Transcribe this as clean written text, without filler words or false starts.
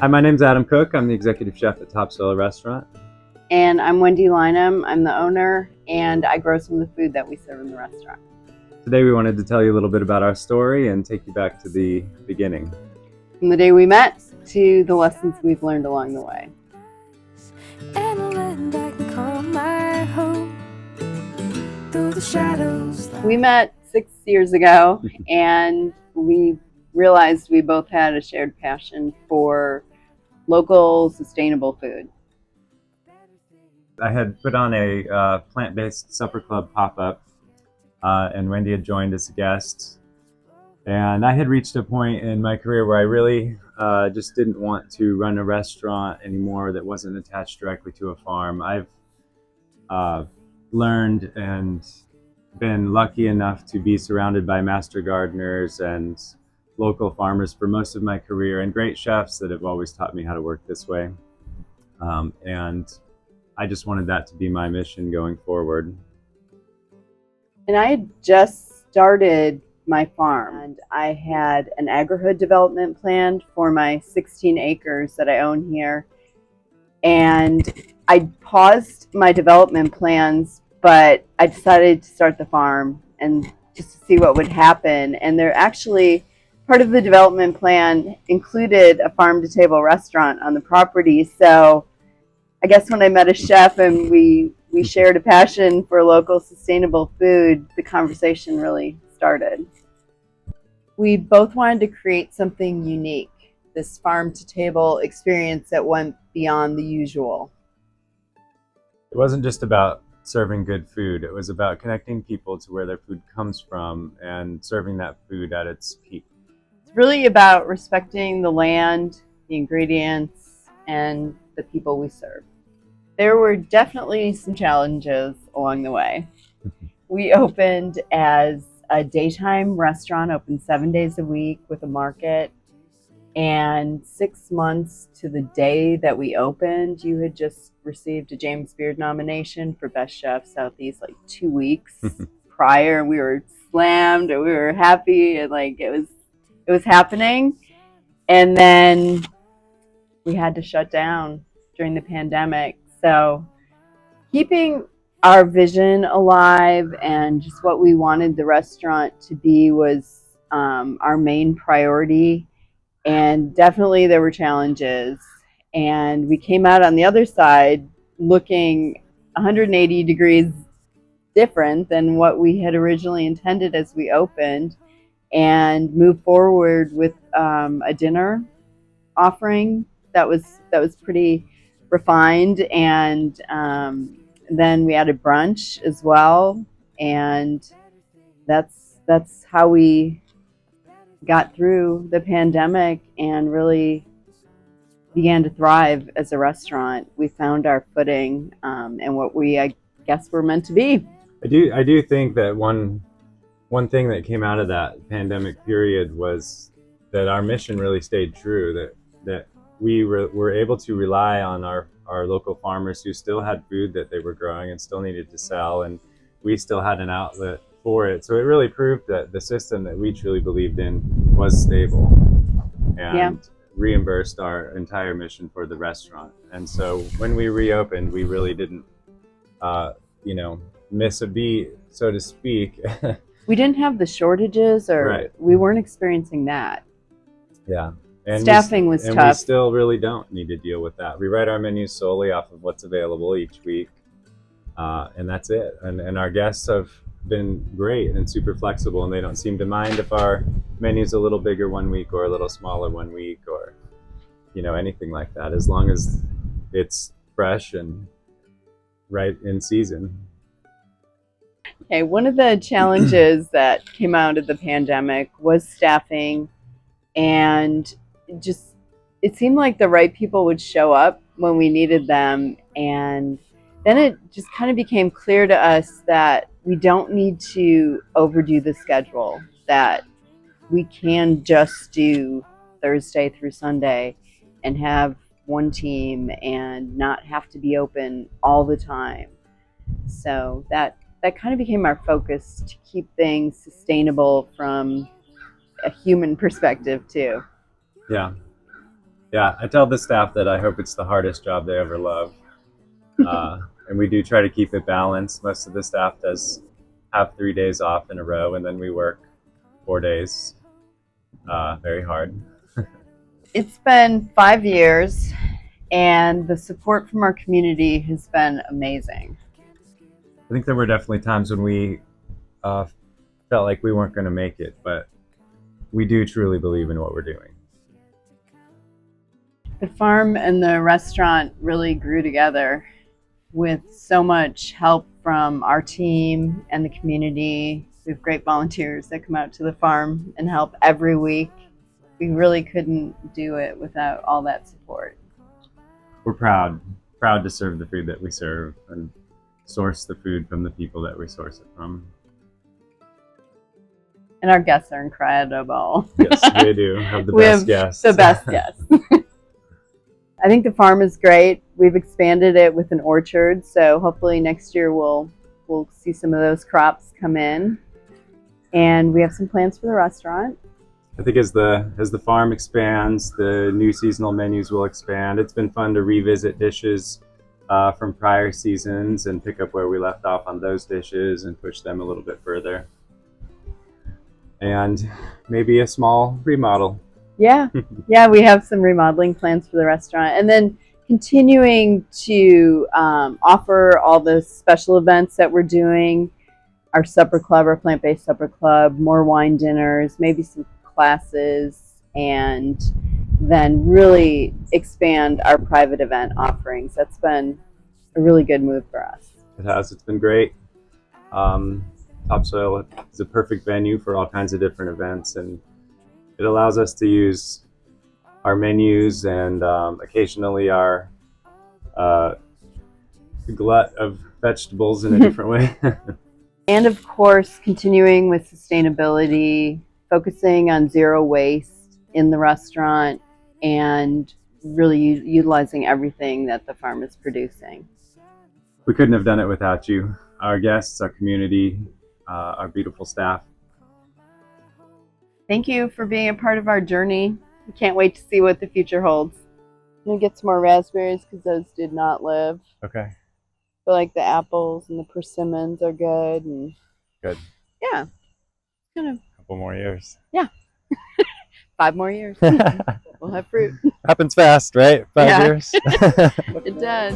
Hi, my name's Adam Cooke. I'm the executive chef at Topsoil Restaurant. And I'm Wendy Lynam. I'm the owner, and I grow some of the food that we serve in the restaurant. Today we wanted to tell you a little bit about our story and take you back to the beginning. From the day we met to the lessons we've learned along the way. And I went back and called my home through the shadows. We met 6 years ago, and we realized we both had a shared passion for local, sustainable food. I had put on a plant-based supper club pop-up, and Wendy had joined as a guest. And I had reached a point in my career where I really just didn't want to run a restaurant anymore that wasn't attached directly to a farm. I've learned and been lucky enough to be surrounded by master gardeners and local farmers for most of my career, and great chefs that have always taught me how to work this way. And I just wanted that to be my mission going forward. And I had just started my farm, and I had an agri-hood development planned for my 16 acres that I own here. And I paused my development plans, but I decided to start the farm and just to see what would happen. And there actually, part of the development plan included a farm-to-table restaurant on the property. So I guess when I met a chef and we shared a passion for local sustainable food, the conversation really started. We both wanted to create something unique, this farm-to-table experience that went beyond the usual. It wasn't just about serving good food. It was about connecting people to where their food comes from and serving that food at its peak. It's really about respecting the land, the ingredients, and the people we serve. There were definitely some challenges along the way. We opened as a daytime restaurant, open 7 days a week with a market. And 6 months to the day that we opened, you had just received a James Beard nomination for Best Chef Southeast like 2 weeks prior. We were slammed and we were happy, and like it was happening. And then we had to shut down during the pandemic. So keeping our vision alive and just what we wanted the restaurant to be was our main priority. And definitely there were challenges. And we came out on the other side looking 180 degrees different than what we had originally intended as we opened, and moved forward with a dinner offering that was pretty refined, and then we added brunch as well, and that's how we got through the pandemic and really began to thrive as a restaurant. We found our footing and what I guess we're meant to be. I do think that one thing that came out of that pandemic period was that our mission really stayed true, that we were able to rely on our local farmers who still had food that they were growing and still needed to sell, and we still had an outlet for it. So it really proved that the system that we truly believed in was stable and reimbursed our entire mission for the restaurant. And so when we reopened, we really didn't miss a beat, so to speak. We didn't have the shortages, or we weren't experiencing that. Yeah. And staffing was tough. And we still really don't need to deal with that. We write our menus solely off of what's available each week, and that's it. And our guests have been great and super flexible, and they don't seem to mind if our menu's a little bigger one week or a little smaller one week, or anything like that, as long as it's fresh and right in season. Okay, one of the challenges that came out of the pandemic was staffing, and it seemed like the right people would show up when we needed them. And then it just kind of became clear to us that we don't need to overdo the schedule, that we can just do Thursday through Sunday and have one team and not have to be open all the time. So that kind of became our focus, to keep things sustainable from a human perspective too. Yeah, Yeah, I tell the staff that I hope it's the hardest job they ever love. And we do try to keep it balanced. Most of the staff does have 3 days off in a row, and then we work 4 days. Very hard. It's been 5 years, and the support from our community has been amazing. I think there were definitely times when we felt like we weren't going to make it, but we do truly believe in what we're doing. The farm and the restaurant really grew together with so much help from our team and the community. We have great volunteers that come out to the farm and help every week. We really couldn't do it without all that support. We're proud to serve the food that we serve and source the food from the people that we source it from. And our guests are incredible. Yes, they do have the We best have guests. the best guests. I think the farm is great. We've expanded it with an orchard, so hopefully next year we'll see some of those crops come in. And we have some plans for the restaurant. I think as the farm expands, the new seasonal menus will expand. It's been fun to revisit dishes from prior seasons and pick up where we left off on those dishes and push them a little bit further. And maybe a small remodel. Yeah, we have some remodeling plans for the restaurant. And then continuing to offer all the special events that we're doing, our supper club, our plant-based supper club, more wine dinners, maybe some classes, and then really expand our private event offerings. That's been a really good move for us. It has. It's been great. Topsoil is a perfect venue for all kinds of different events, and it allows us to use our menus and occasionally our glut of vegetables in a different way. And of course, continuing with sustainability, focusing on zero waste in the restaurant, and really utilizing everything that the farm is producing. We couldn't have done it without you, our guests, our community, our beautiful staff. Thank you for being a part of our journey. We can't wait to see what the future holds. I'm going to get some more raspberries because those did not live. Okay. But like the apples and the persimmons are good. And Good. yeah. Kind of Couple more years. 5 more years. We'll have fruit. Happens fast, right? 5 Yeah. years. It does.